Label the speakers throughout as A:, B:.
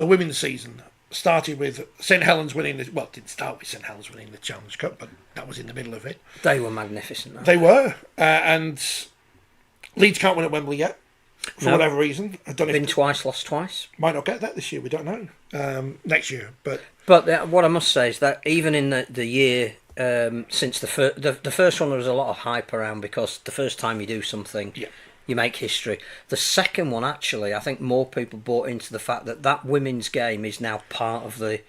A: the women's season started with St Helens winning the... Well, it didn't start with St Helens winning the Challenge Cup, but that was in the middle of it.
B: They were magnificent.
A: They were. And Leeds can't win at Wembley yet, for whatever reason. I don't know.
B: Been twice, lost twice.
A: Might not get that this year, we don't know. Next year, but...
B: But what I must say is that even in the year since the first one, there was a lot of hype around because the first time you do something, you make history. The second one, actually, I think more people bought into the fact that women's game is now part of the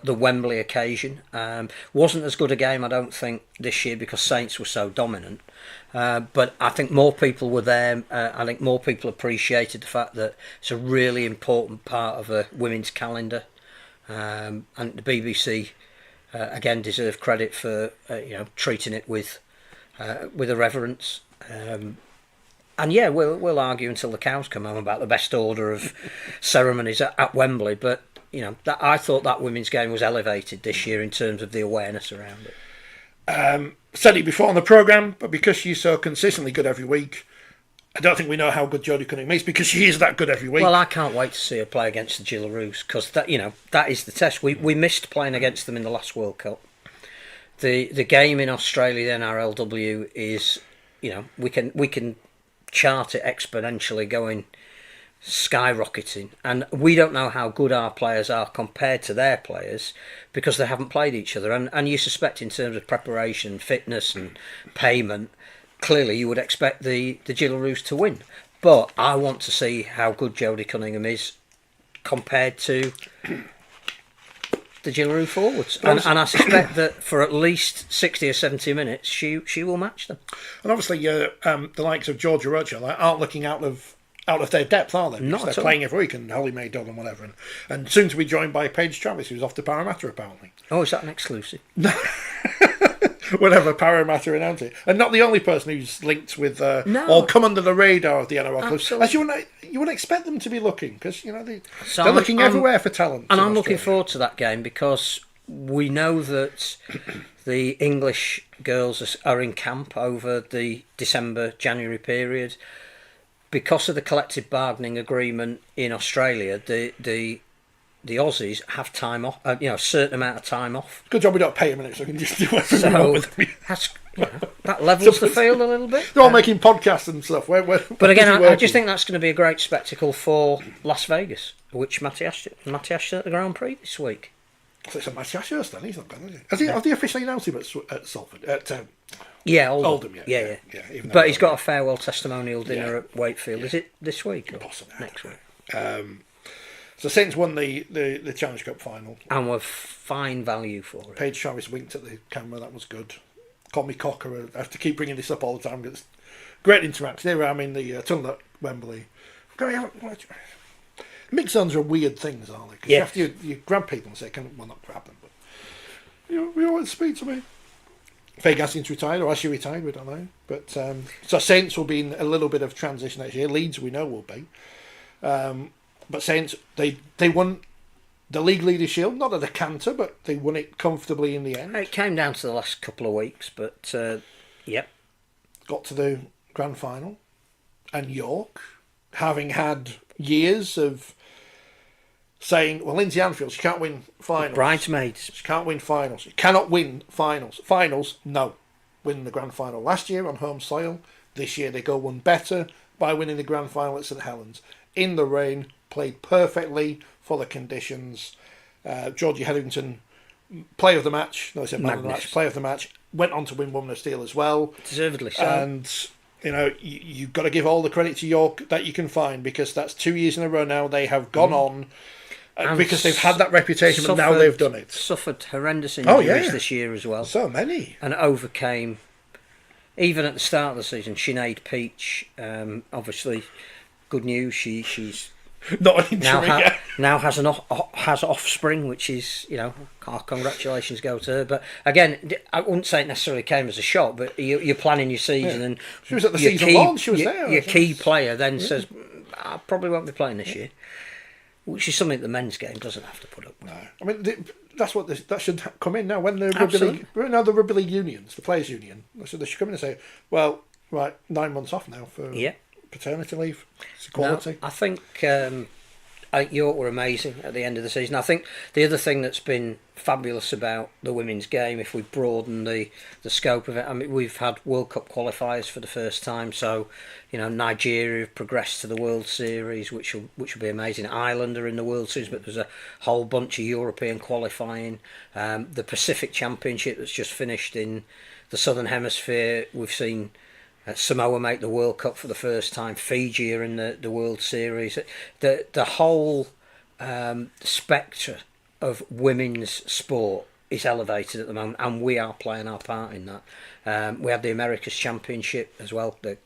B: Wembley occasion. Wasn't as good a game, I don't think, this year because Saints were so dominant. But I think more people were there. I think more people appreciated the fact that it's a really important part of a women's calendar. And the BBC again deserve credit for treating it with a reverence. And yeah, we'll argue until the cows come home about the best order of ceremonies at Wembley. But I thought that women's game was elevated this year in terms of the awareness around it.
A: Said it before on the programme, but because she's so consistently good every week, I don't think we know how good Jodie Cunningham is because she is that good every week.
B: Well, I can't wait to see her play against the Gillaroos because that is the test. We missed playing against them in the last World Cup. The game in Australia, the NRLW, is we can chart it exponentially going skyrocketing, and we don't know how good our players are compared to their players because they haven't played each other, and you suspect in terms of preparation, fitness and payment, clearly you would expect the Gillaroos to win, but I want to see how good Jodie Cunningham is compared to the Gillaroo forwards, and I suspect that for at least 60 or 70 minutes she will match them.
A: And obviously the likes of Georgia Rocha aren't looking out of their depth, are they?
B: Not
A: they're
B: at all.
A: Playing every week, and Holly Mae Dodd and whatever, and soon to be joined by Paige Travis, who's off to Parramatta apparently.
B: Oh, is that an exclusive?
A: Whatever, Parramatta announced it, and not the only person who's linked with or come under the radar of the NRL clubs. As you wouldn't expect them to be looking because they're looking everywhere for talent.
B: And I'm looking forward to that game because we know that the English girls are in camp over the December-January period. Because of the collective bargaining agreement in Australia, the Aussies have time off, a certain amount of time off.
A: Good job we don't pay them in it, so we can just do whatever we want with them.
B: That levels the field a little bit.
A: They're all making podcasts and stuff.
B: But again, I just think that's going to be a great spectacle for Las Vegas, which Matty Ashton at the Grand Prix this week.
A: So it's a Matty Ashton, then he's not going, is he? Have they officially announced him at Salford?
B: Oldham.
A: Yeah.
B: But he's got a farewell testimonial dinner at Wakefield. Is it this week or
A: possibly
B: next week?
A: So Saints won the Challenge Cup final.
B: And were fine value for it.
A: Paige Travis winked at the camera, that was good. Call me Cocker, I have to keep bringing this up all the time. It's great interaction. Here I'm in the tunnel at Wembley. Mixed zones are weird things, aren't they? Because you grab people and say, not grab them, but you want to speak to me. Faye Gaskin's retired, or has she retired? We don't know. But so Saints will be in a little bit of transition next year. Leeds, we know, will be. But Saints, they won the League Leaders' Shield, not at a canter, but they won it comfortably in the end.
B: It came down to the last couple of weeks, but yep.
A: Got to the grand final, and York, having had years of saying, well, Lindsay Anfield, she can't win finals.
B: Bridesmaids.
A: She can't win finals. She cannot win finals. Finals, no. Win the grand final last year on home soil. This year they go one better by winning the grand final at St Helens. In the rain, played perfectly for the conditions. Georgie Hetherington, player of the match. No, I said man of the match. Player of the match. Went on to win Woman of Steel as well.
B: Deservedly so.
A: And you've got to give all the credit to York that you can find, because that's 2 years in a row now they have gone on. Because they've had that reputation, but now they've done it.
B: Suffered horrendous injuries this year as well.
A: So many.
B: And overcame, even at the start of the season, Sinead Peach, obviously, good news, she's
A: not an injury
B: now has offspring, which is, our congratulations go to her. But again, I wouldn't say it necessarily came as a shock, but you're planning your season, and
A: she was at the season launch, she was there.
B: Your key player then says, I probably won't be playing this year. Which is something the men's game doesn't have to put up with.
A: No, I mean that's what that should come in now. When the rugby league unions, the players' union, they should come in and say, "Well, right, 9 months off now for paternity leave. It's equality."
B: No, I think York were amazing at the end of the season. I think the other thing that's been fabulous about the women's game, if we broaden the scope of it, I mean, we've had World Cup qualifiers for the first time. So, Nigeria have progressed to the World Series, which will be amazing. Ireland are in the World Series, but there's a whole bunch of European qualifying. The Pacific Championship that's just finished in the Southern Hemisphere, we've seen Samoa make the World Cup for the first time. Fiji are in the World Series. The whole spectre of women's sport is elevated at the moment, and we are playing our part in that. We have the America's Championship as well. The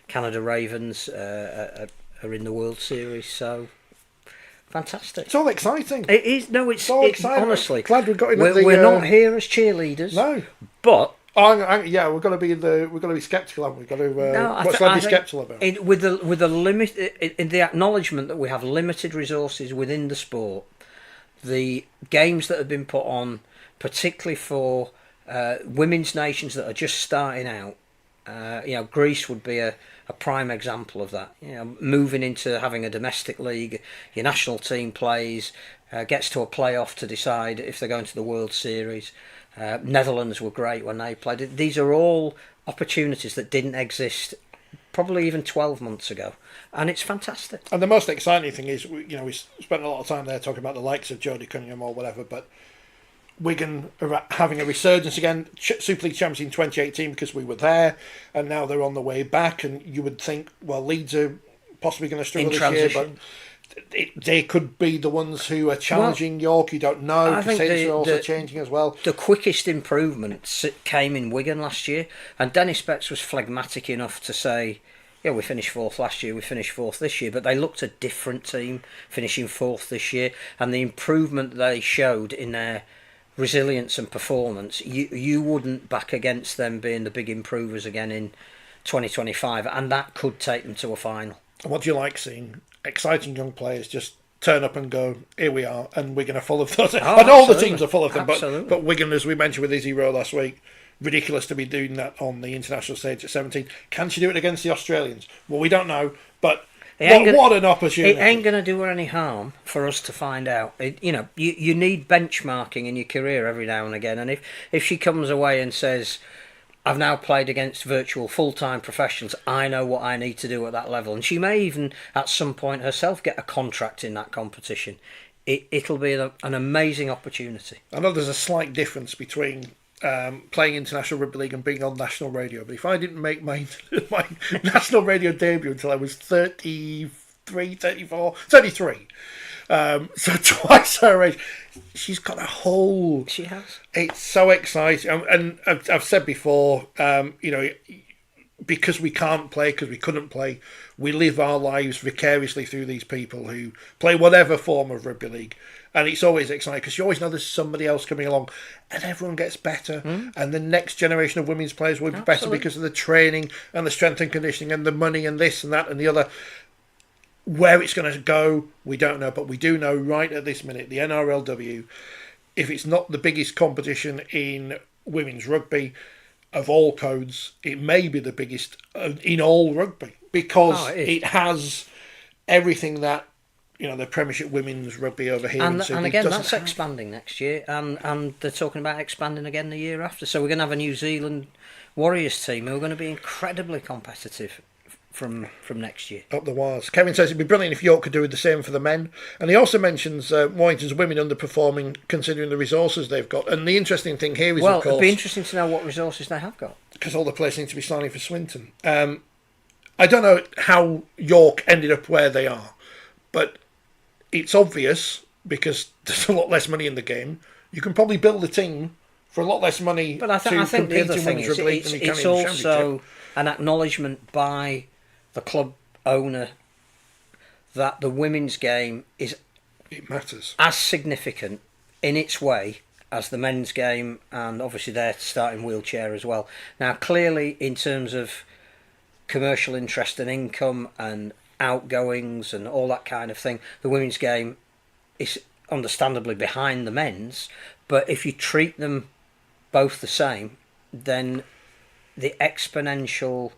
B: Canada Ravens are in the World Series, so fantastic.
A: It's all exciting.
B: It is. No, it's
A: all exciting.
B: Honestly,
A: glad we got in.
B: We're not here as cheerleaders.
A: No,
B: but.
A: Yeah, we've got to be sceptical, haven't we? Got to. What's to be sceptical about?
B: With the limit, in the acknowledgement that we have limited resources within the sport, the games that have been put on, particularly for women's nations that are just starting out, Greece would be a prime example of that. Moving into having a domestic league, your national team plays, gets to a playoff to decide if they're going to the World Series. Netherlands were great when they played. These are all opportunities that didn't exist probably even 12 months ago, and it's fantastic.
A: And the most exciting thing is, we spent a lot of time there talking about the likes of Jodie Cunningham or whatever, but Wigan are having a resurgence again. Super League champions in 2018 because we were there, and now they're on the way back. And you would think, well, Leeds are possibly going to struggle this year, but they could be the ones who are challenging York. You don't know. I think are also changing as well.
B: The quickest improvement came in Wigan last year, and Dennis Betts was phlegmatic enough to say, yeah, we finished fourth last year, we finished fourth this year, but they looked a different team finishing fourth this year, and the improvement they showed in their resilience and performance, you wouldn't back against them being the big improvers again in 2025, and that could take them to a final.
A: What do you like seeing? Exciting young players just turn up and go, here we are, and Wigan are full of those. And all the teams are full of them, but Wigan, as we mentioned with Izzy Rowe last week, ridiculous to be doing that on the international stage at 17. Can she do it against the Australians? Well, we don't know, but what an opportunity.
B: It ain't going to do her any harm for us to find out. You need benchmarking in your career every now and again, and if she comes away and says, I've now played against virtual full-time professionals, I know what I need to do at that level, and she may even at some point herself get a contract in that competition. It'll be an amazing opportunity.
A: I know there's a slight difference between playing international rugby league and being on national radio, but if I didn't make my national radio debut until I was 33, so twice her age, she's got a whole...
B: She has.
A: It's so exciting, and I've said before, because we can't play, because we couldn't play, we live our lives vicariously through these people who play whatever form of rugby league. And it's always exciting because you always know there's somebody else coming along, and everyone gets better. And the next generation of women's players will be better because of the training and the strength and conditioning and the money and this and that and the other. Where it's going to go, we don't know, but we do know right at this minute the NRLW, if it's not the biggest competition in women's rugby of all codes, it may be the biggest in all rugby because it has everything that the Premiership women's rugby over here.
B: And again, that's expanding next year, and they're talking about expanding again the year after. So we're going to have a New Zealand Warriors team who are going to be incredibly competitive from next year.
A: Up the wires. Kevin says it'd be brilliant if York could do the same for the men, and he also mentions Warrington's women underperforming considering the resources they've got. And the interesting thing here is, of course,
B: it'd be interesting to know what resources they have got,
A: because all the players seem to be signing for Swinton. I don't know how York ended up where they are, but it's obvious because there's a lot less money in the game. You can probably build a team for a lot less money.
B: But I think the other thing is it's also an acknowledgement by the club owner that the women's game
A: it matters
B: as significant in its way as the men's game, and obviously they're starting wheelchair as well. Now, clearly, in terms of commercial interest and income and outgoings and all that kind of thing, the women's game is understandably behind the men's, but if you treat them both the same, then the exponential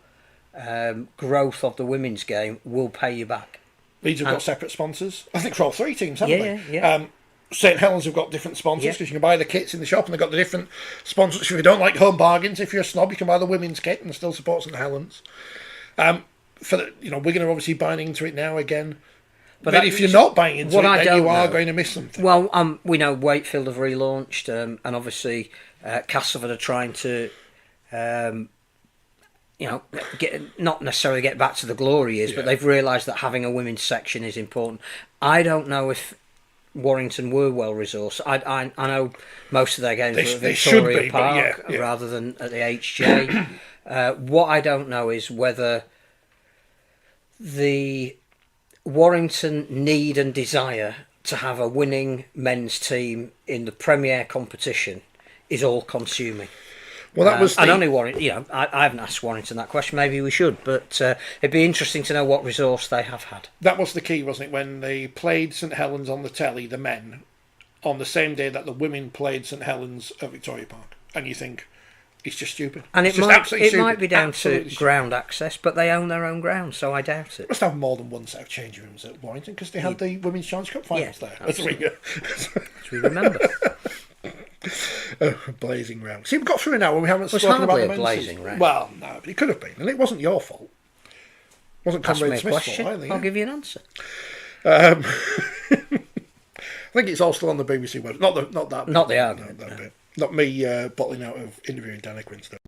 B: growth of the women's game will pay you back.
A: Leeds have got separate sponsors. I think for all three teams, haven't they?
B: Yeah.
A: St Helens have got different sponsors
B: Yeah.
A: because you can buy the kits in the shop, and they've got the different sponsors. If you don't like home bargains, if you're a snob, you can buy the women's kit and still support St Helens. Wigan are obviously buying into it now again. But if you're not buying into it, then you are going to miss something.
B: Well, we know Wakefield have relaunched, and obviously Castleford are trying to, not necessarily get back to the glory years, but they've realised that having a women's section is important. I don't know if Warrington were well resourced. I know most of their games were at Victoria Park rather than at the HJ. What I don't know is whether the Warrington need and desire to have a winning men's team in the Premier competition is all consuming.
A: Well, that was
B: and only Warrington. I haven't asked Warrington that question. Maybe we should, but it'd be interesting to know what resource they have had.
A: That was the key, wasn't it? When they played St Helens on the telly, the men, on the same day that the women played St Helens at Victoria Park, and you think it's just stupid.
B: And
A: it
B: might be down to ground access, but they own their own ground, so I doubt it.
A: Must have more than one set of changing rooms at Warrington because they had the Women's Challenge Cup finals there. As
B: we remember.
A: Blazing round. See, we've got through an hour and we haven't spoken about the men's
B: blazing round.
A: Well, no, but it could have been, and it wasn't your fault. It wasn't Comrade Smith's fault either.
B: I'll give you an answer.
A: I think it's all still on the BBC website. Not the argument.
B: Not
A: me bottling out of interviewing Dan Equin stuff.